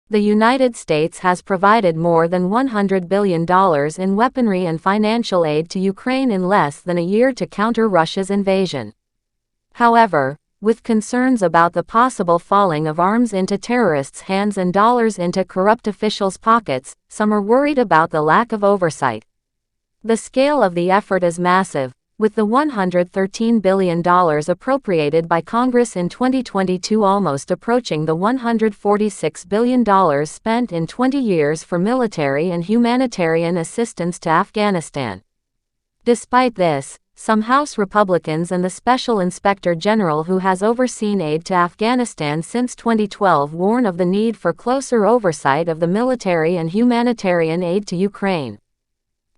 The United States has provided more than $100 billion in weaponry and financial aid to Ukraine in less than a year to counter Russia's invasion. However, with concerns about the possible falling of arms into terrorists' hands and dollars into corrupt officials' pockets, some are worried about the lack of oversight. The scale of the effort is massive, with the $113 billion appropriated by Congress in 2022 almost approaching the $146 billion spent in 20 years for military and humanitarian assistance to Afghanistan. Despite this, some House Republicans and the Special Inspector General who has overseen aid to Afghanistan since 2012 warn of the need for closer oversight of the military and humanitarian aid to Ukraine.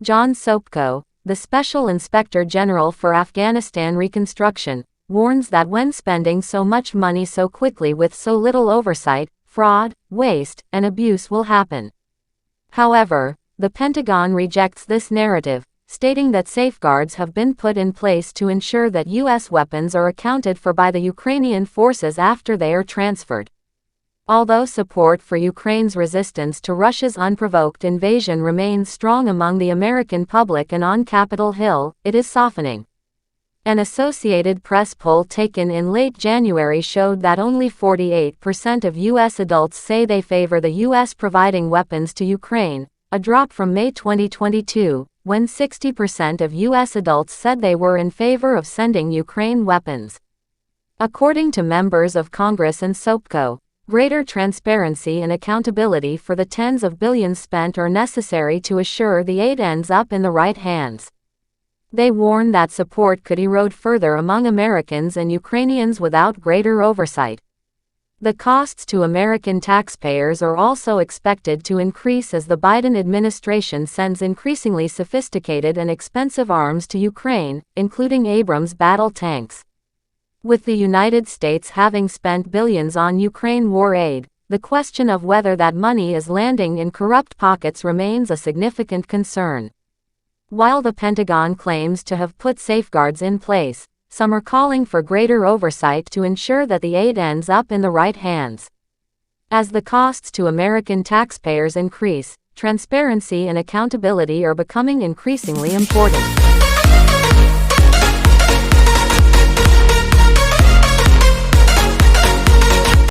John Sopko, the Special Inspector General for Afghanistan Reconstruction, warns that when spending so much money so quickly with so little oversight, fraud, waste, and abuse will happen. However, the Pentagon rejects this narrative, stating that safeguards have been put in place to ensure that U.S. weapons are accounted for by the Ukrainian forces after they are transferred. Although support for Ukraine's resistance to Russia's unprovoked invasion remains strong among the American public and on Capitol Hill, it is softening. An Associated Press poll taken in late January showed that only 48% of U.S. adults say they favor the U.S. providing weapons to Ukraine, a drop from May 2022, when 60% of U.S. adults said they were in favor of sending Ukraine weapons. According to members of Congress and Sopko, greater transparency and accountability for the tens of billions spent are necessary to assure the aid ends up in the right hands. They warn that support could erode further among Americans and Ukrainians without greater oversight. The costs to American taxpayers are also expected to increase as the Biden administration sends increasingly sophisticated and expensive arms to Ukraine, including Abrams battle tanks. With the United States having spent billions on Ukraine war aid, the question of whether that money is landing in corrupt pockets remains a significant concern. While the Pentagon claims to have put safeguards in place, some are calling for greater oversight to ensure that the aid ends up in the right hands. As the costs to American taxpayers increase, transparency and accountability are becoming increasingly important.